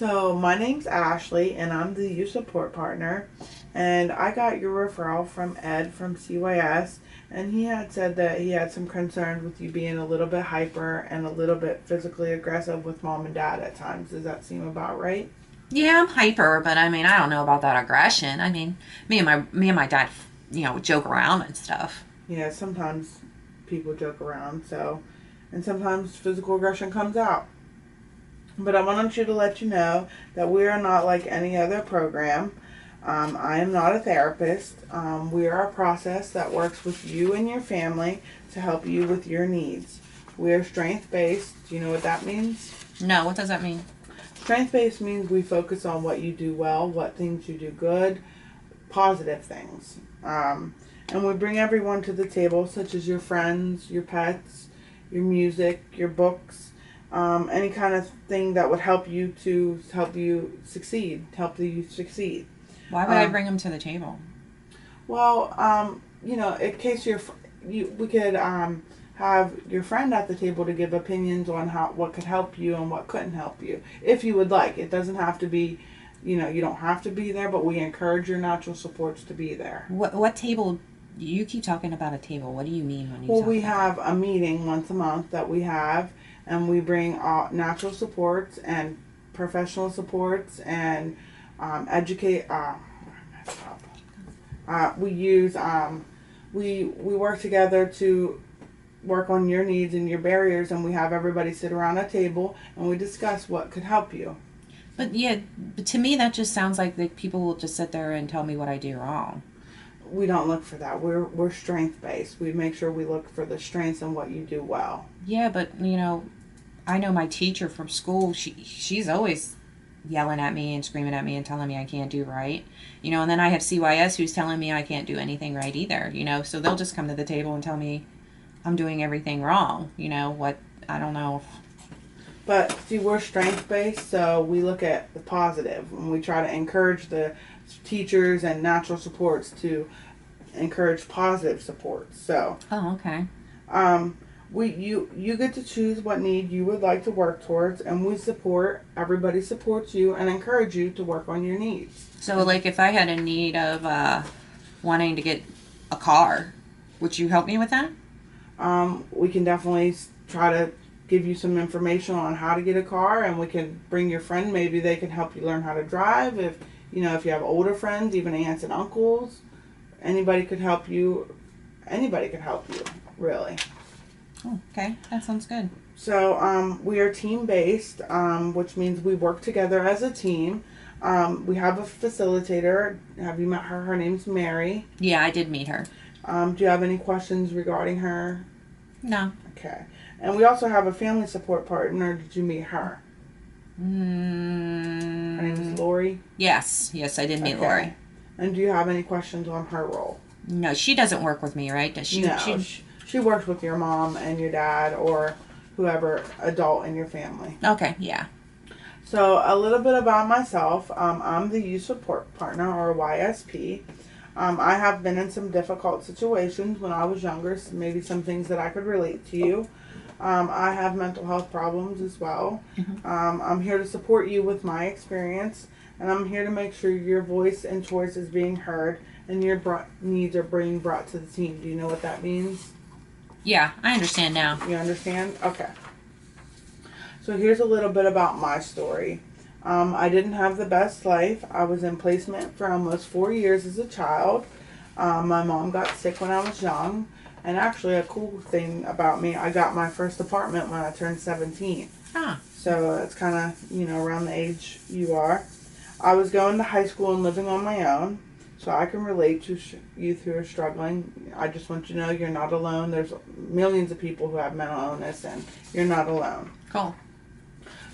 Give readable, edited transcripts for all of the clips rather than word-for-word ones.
So my name's Ashley, and I'm the youth support partner. And I got your referral from Ed from CYS, and he had said that he had some concerns with you being a little bit hyper and a little bit physically aggressive with mom and dad at times. Does that seem about right? Yeah, I'm hyper, but I mean, I don't know about that aggression. I mean, me and my dad, joke around and stuff. Yeah, sometimes people joke around, and sometimes physical aggression comes out. But I wanted you to let you know that we are not like any other program. I am not a therapist. We are a process that works with you and your family to help you with your needs. We are strength based. Do you know what that means? No, what does that mean? Strength based means we focus on what you do well, what things you do good, positive things. And we bring everyone to the table, such as your friends, your pets, your music, your books, any kind of thing that would help you to help you succeed, help the youth succeed. Why would I Um, bring him to the table? well, in case we could have your friend at the table to give opinions on how what could help you and what couldn't help you, if you would like. It doesn't have to be, you don't have to be there, but we encourage your natural supports to be there. What table? You keep talking about a table. What do you mean when you Well, talk we about that? have a meeting once a month that we have, and we bring natural supports and professional supports and educate. We use we work together to work on your needs and your barriers, and we have everybody sit around a table and we discuss what could help you. But yeah, but to me that just sounds like people will just sit there and tell me what I do wrong. We don't look for that. We're strength based. We make sure we look for the strengths and what you do well. Yeah, but I know my teacher from school. She's always yelling at me and screaming at me and telling me I can't do right. And then I have CYS who's telling me I can't do anything right either. So they'll just come to the table and tell me I'm doing everything wrong. What I don't know. But see, we're strength based, so we look at the positive and we try to encourage the teachers and natural supports to encourage positive support. So, Oh, okay. um, you get to choose what need you would like to work towards, and we support everybody supports you and encourage you to work on your needs. So like if I had a need of wanting to get a car, would you help me with that? We can definitely try to give you some information on how to get a car, and we can bring your friend. Maybe they can help you learn how to drive. If you have older friends, even aunts and uncles, anybody could help you. Anybody could help you, really. Oh, okay. That sounds good. So we are team based, which means we work together as a team. We have a facilitator. Have you met her? Her name's Mary. Yeah, I did meet her. Do you have any questions regarding her? No. Okay. And we also have a family support partner. Did you meet her? Her name is Mm, Lori. yes, I did meet Okay. Lori. And do you have any questions on her role? No, she doesn't work with me, right? Does she? No. She works with your mom and your dad or whoever adult in your family. Okay, yeah. So a little bit about myself. I'm the youth support partner or YSP. I have been in some difficult situations when I was younger, so maybe some things that I could relate to you. I have mental health problems as well. I'm here to support you with my experience, and I'm here to make sure your voice and choice is being heard and your needs are being brought to the team. Do you know what that means? Yeah, I understand now. You understand? Okay. So here's a little bit about my story. I didn't have the best life. I was in placement for almost 4 years as a child. My mom got sick when I was young. And actually, a cool thing about me, I got my first apartment when I turned 17. Ah, So it's kind of, around the age you are. I was going to high school and living on my own. So I can relate to youth who are struggling. I just want you to know you're not alone. There's millions of people who have mental illness, and you're not alone. cool.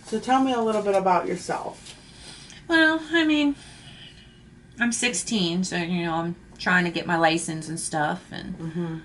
So tell me a little bit about yourself. Well, I mean, I'm 16, so I'm trying to get my license and stuff, and Mm-hmm.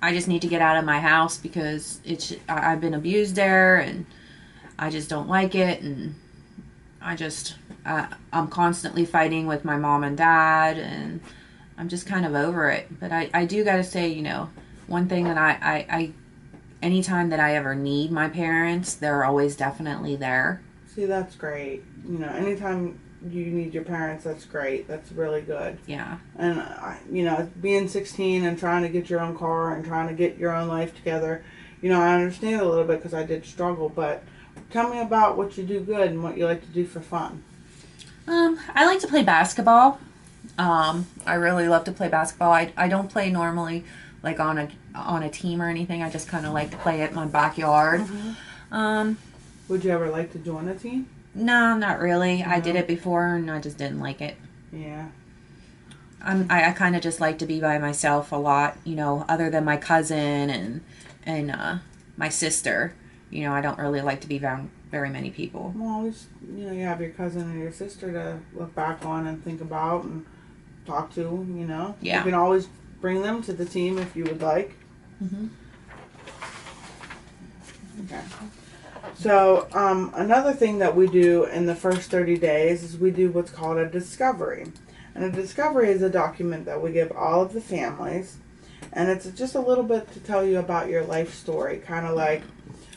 I just need to get out of my house because I've been abused there, and I just don't like it, and I'm constantly fighting with my mom and dad, and I'm just kind of over it. But I do got to say, one thing that I anytime that I ever need my parents, they're always definitely there. See, that's great. You know, anytime you need your parents, that's great. That's really good. Yeah. And, you know, being 16 and trying to get your own car and trying to get your own life together, you know, I understand a little bit because I did struggle. But tell me about what you do good and what you like to do for fun. I like to play basketball. I really love to play basketball. I don't play normally like on a team or anything. I just kind of like to play it in my backyard. Would you ever like to join a team? No, not really. I did it before and I just didn't like it. Yeah. I kind of just like to be by myself a lot, you know, other than my cousin and my sister. You know, I don't really like to be around very many people. Well, always, you know, you have your cousin and your sister to look back on and think about and talk to, you know. Yeah. You can always bring them to the team if you would like. Okay. So, another thing that we do in the first 30 days is we do what's called a discovery. And a discovery is a document that we give all of the families. And it's just a little bit to tell you about your life story, kind of like...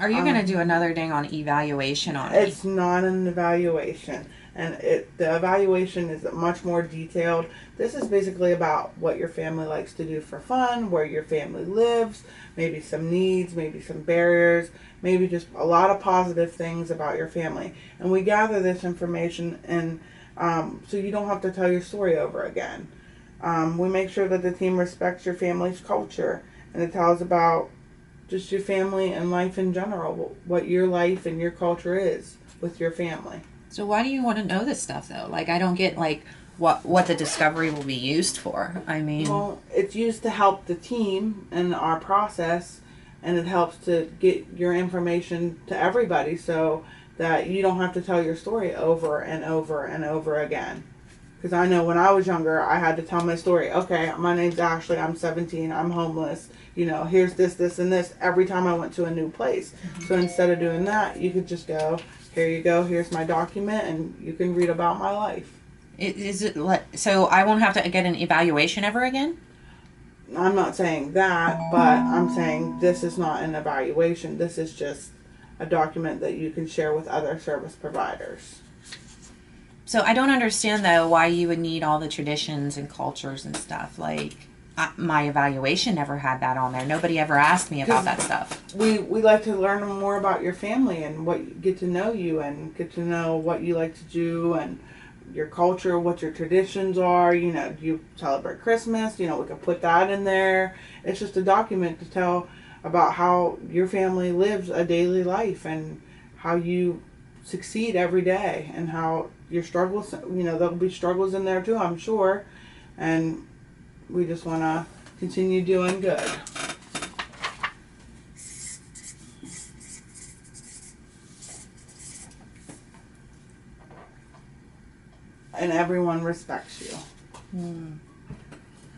Are you going to do another thing on evaluation on me? It's not an evaluation. And the evaluation is much more detailed. This is basically about what your family likes to do for fun, where your family lives, maybe some needs, maybe some barriers, maybe just a lot of positive things about your family. And we gather this information and so you don't have to tell your story over again. We make sure that the team respects your family's culture, and it tells about just your family and life in general, what your life and your culture is with your family. So why do you want to know this stuff though? Like, I don't get like what the discovery will be used for. I mean, well, it's used to help the team in our process, and it helps to get your information to everybody so that you don't have to tell your story over and over and over again. Because I know when I was younger, I had to tell my story. Okay, my name's Ashley, I'm 17, I'm homeless. You know, here's this, this, and this every time I went to a new place. So instead of doing that, you could just go, here you go, here's my document, and you can read about my life. is it so I won't have to get an evaluation ever again? I'm not saying that, but I'm saying this is not an evaluation. This is just a document that you can share with other service providers. So I don't understand though why you would need all the traditions and cultures and stuff. Like my evaluation never had that on there. Nobody ever asked me about that stuff. We like to learn more about your family and get to know you and get to know what you like to do and your culture, what your traditions are. You know, do you celebrate Christmas? You know, we can put that in there. It's just a document to tell about how your family lives a daily life and how you succeed every day and how your struggles, you know, there'll be struggles in there too, I'm sure. And we just want to continue doing good. And everyone respects you.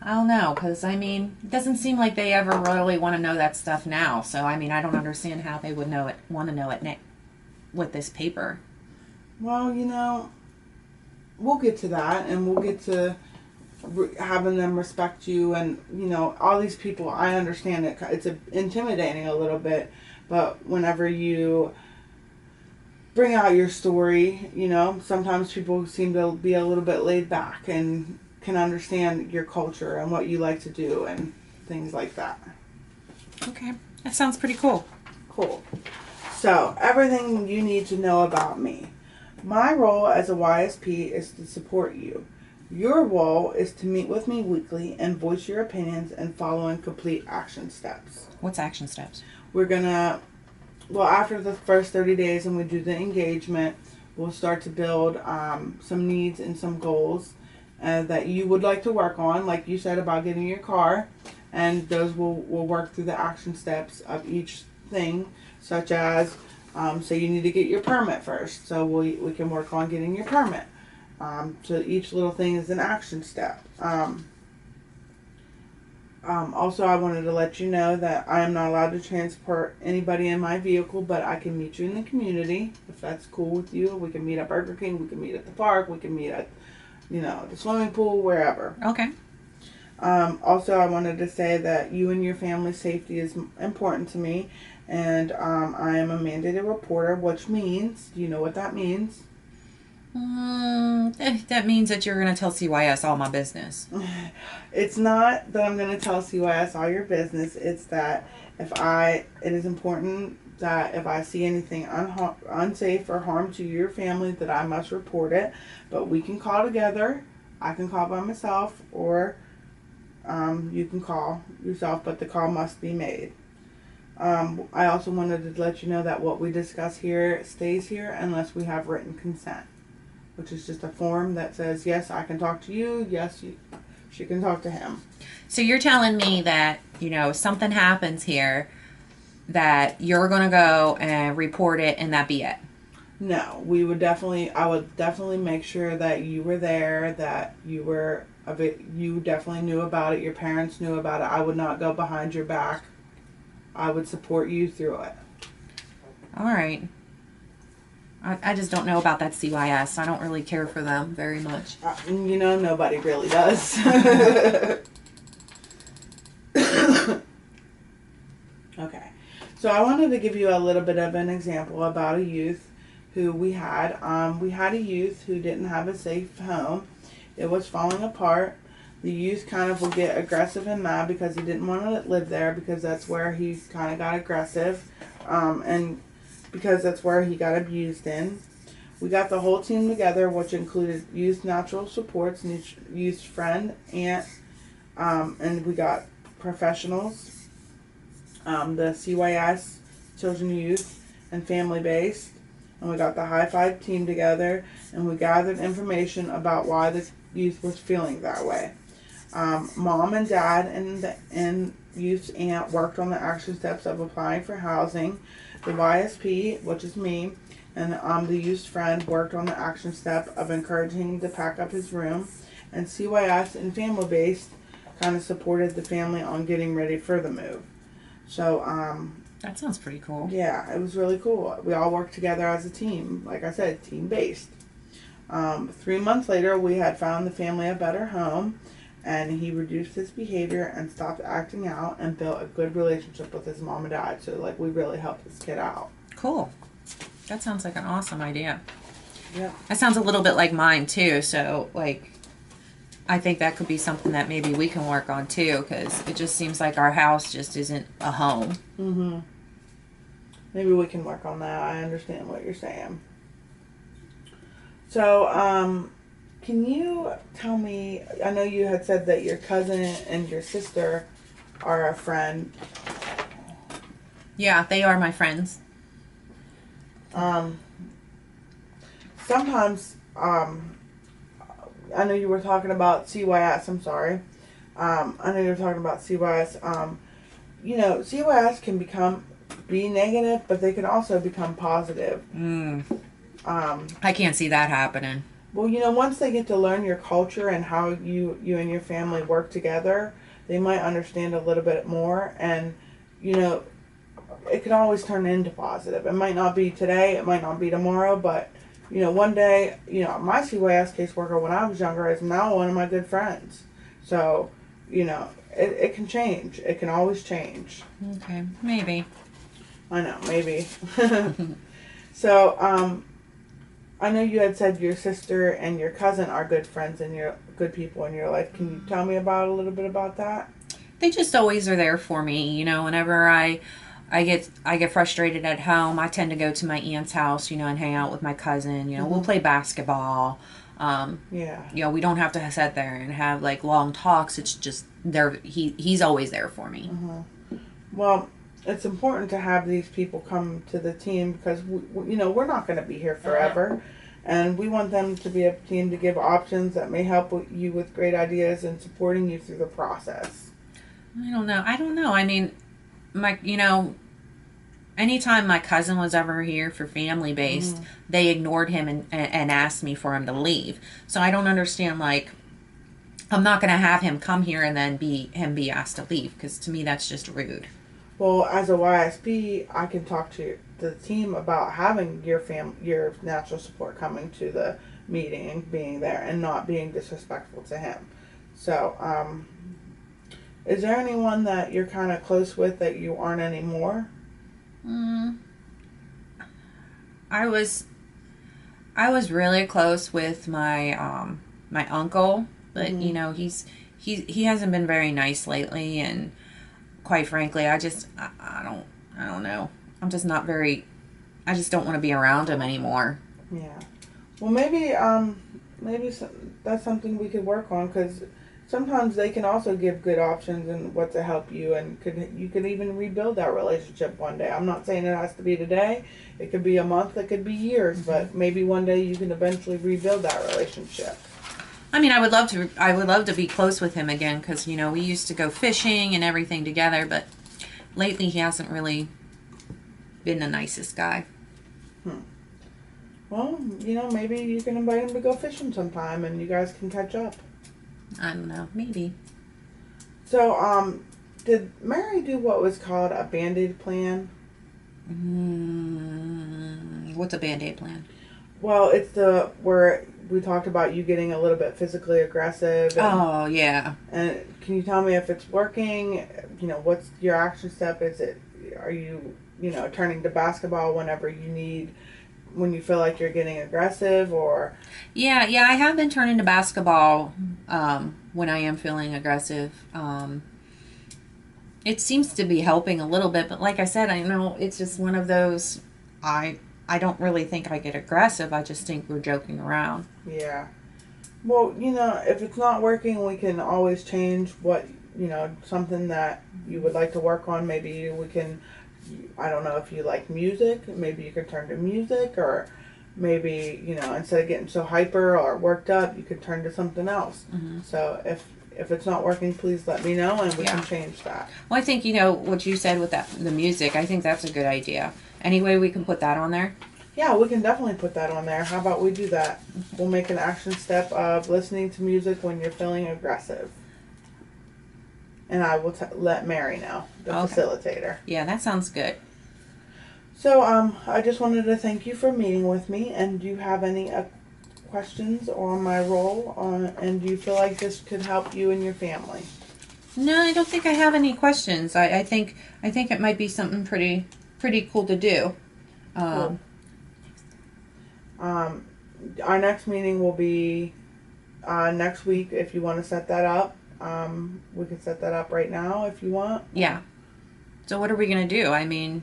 I don't know, because I mean, it doesn't seem like they ever really want to know that stuff now. So I mean, I don't understand how they would want to know it with this paper. Well, you know, we'll get to that, and we'll get to having them respect you, and you know, all these people. I understand it's intimidating a little bit, but whenever you bring out your story, you know, sometimes people seem to be a little bit laid back and can understand your culture and what you like to do and things like that. Okay, that sounds pretty cool. Cool. So, everything you need to know about me. My role as a YSP is to support you. Your role is to meet with me weekly and voice your opinions and follow and complete action steps. What's action steps? We're gonna, well, after the first 30 days and we do the engagement, we'll start to build some needs and some goals that you would like to work on, like you said about getting your car, and those will work through the action steps of each thing, such as say you need to get your permit first, so we can work on getting your permit. So each little thing is an action step. Also, I wanted to let you know that I am not allowed to transport anybody in my vehicle, but I can meet you in the community if that's cool with you. We can meet at Burger King, we can meet at the park, we can meet at, you know, the swimming pool, wherever. Okay. Also, I wanted to say that you and your family's safety is important to me, and I am a mandated reporter, which means, do you know what that means? That means that you're going to tell CYS all my business. It's not that I'm going to tell CYS all your business. It's that it is important that if I see anything unsafe or harm to your family, that I must report it. But we can call together. I can call by myself, or you can call yourself, but the call must be made. I also wanted to let you know that what we discuss here stays here unless we have written consent, which is just a form that says, yes, I can talk to you, yes, she can talk to him. So you're telling me that, if something happens here, that you're going to go and report it and that be it? No, I would definitely make sure that you were there, that you definitely knew about it, your parents knew about it. I would not go behind your back. I would support you through it. All right. I just don't know about that CYS. I don't really care for them very much. Nobody really does. Okay. So I wanted to give you a little bit of an example about a youth who we had. We had a youth who didn't have a safe home. It was falling apart. The youth kind of would get aggressive and mad because he didn't want to live there, because that's where he kind of got aggressive. And because that's where he got abused in. We got the whole team together, which included youth natural supports, youth friend, aunt, and we got professionals, the CYS, children, youth, and family based. And we got the high five team together, and we gathered information about why the youth was feeling that way. Mom and dad and youth's aunt worked on the action steps of applying for housing. The YSP, which is me, and the youth's friend worked on the action step of encouraging him to pack up his room. And CYS and family based kind of supported the family on getting ready for the move. So, that sounds pretty cool. Yeah, it was really cool. We all worked together as a team. Like I said, team based. 3 months later, we had found the family a better home, and he reduced his behavior and stopped acting out and built a good relationship with his mom and dad. So, we really helped this kid out. Cool. That sounds like an awesome idea. Yeah. That sounds a little bit like mine, too. So, I think that could be something that maybe we can work on, too, because it just seems like our house just isn't a home. Mm-hmm. Maybe we can work on that. I understand what you're saying. So, can you tell me, I know you had said that your cousin and your sister are a friend. Yeah, they are my friends. Sometimes, I know you were talking about CYS, I'm sorry. I know you were talking about CYS. CYS can be negative, but they can also become positive. I can't see that happening. Well, once they get to learn your culture and how you and your family work together, they might understand a little bit more, and, it can always turn into positive. It might not be today, it might not be tomorrow, but, one day, my CYS caseworker when I was younger is now one of my good friends. So, it can change. It can always change. Okay, maybe. I know, maybe. So, I know you had said your sister and your cousin are good friends and you're good people in your life. Can you tell me a little bit about that? They just always are there for me. Whenever I get frustrated at home, I tend to go to my aunt's house, and hang out with my cousin. We'll play basketball. Yeah. We don't have to sit there and have long talks. It's just he's always there for me. Mm-hmm. Well, it's important to have these people come to the team because we're not going to be here forever, and we want them to be a team to give options that may help you with great ideas and supporting you through the process. I don't know. I mean, anytime my cousin was ever here for family based, they ignored him and asked me for him to leave. So I don't understand, I'm not going to have him come here and then be asked to leave, because to me that's just rude. Well, as a YSP, I can talk to the team about having your natural support coming to the meeting and being there and not being disrespectful to him. So, is there anyone that you're kind of close with that you aren't anymore? Mm, I was I was really close with my my uncle, but Hmm. he hasn't been very nice lately, and quite frankly, I don't know. I'm just not very. I just don't want to be around him anymore. Yeah. Well, maybe that's something we could work on because sometimes they can also give good options and what to help you, and you could even rebuild that relationship one day. I'm not saying it has to be today. It could be a month. It could be years. Hmm. But maybe one day you can eventually rebuild that relationship. I mean, I would love to. I would love to be close with him again because we used to go fishing and everything together. But lately, he hasn't really been the nicest guy. Hmm. Well, maybe you can invite him to go fishing sometime, and you guys can catch up. I don't know. Maybe. So, did Mary do what was called a Band-Aid plan? What's a band-aid plan? Well, it's the where we talked about you getting a little bit physically aggressive, Oh yeah. and can you tell me if it's working? What's your action step? Are you turning to basketball whenever when you feel like you're getting aggressive, or Yeah. I have been turning to basketball when I am feeling aggressive. It seems to be helping a little bit, but like I said, I know it's just one of those. I I don't really think I get aggressive. I just think we're joking around. yeah. Well, if it's not working, we can always change something that you would like to work on. Maybe we can, I don't know if you like music, maybe you could turn to music, or maybe, instead of getting so hyper or worked up, you could turn to something else. Hmm. So if it's not working, please let me know and we Yeah. can change that. Well, I think what you said with the music. I think that's a good idea. Anyway, we can put that on there. Yeah, we can definitely put that on there. How about we do that? We'll make an action step of listening to music when you're feeling aggressive. And I will let Mary know, the Okay. facilitator. Yeah, that sounds good. So, I just wanted to thank you for meeting with me. And do you have any questions on my role? And do you feel like this could help you and your family? No, I don't think I have any questions. I think it might be something pretty cool to do. Cool. Um, Um, our next meeting will be next week. If you want to set that up, we can set that up right now if you want. yeah. So what are we gonna do? I mean,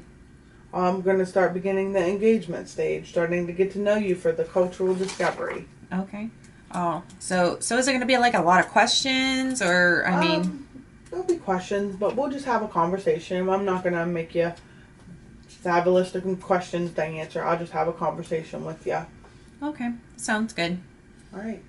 I'm going to start beginning the engagement stage, starting to get to know you for the cultural discovery. okay. Oh, so is it gonna be like a lot of questions, or I mean, Um, there'll be questions, but we'll just have a conversation. I'm not going to make you fabulous looking questions to answer. I'll just have a conversation with you. okay, sounds good. All right.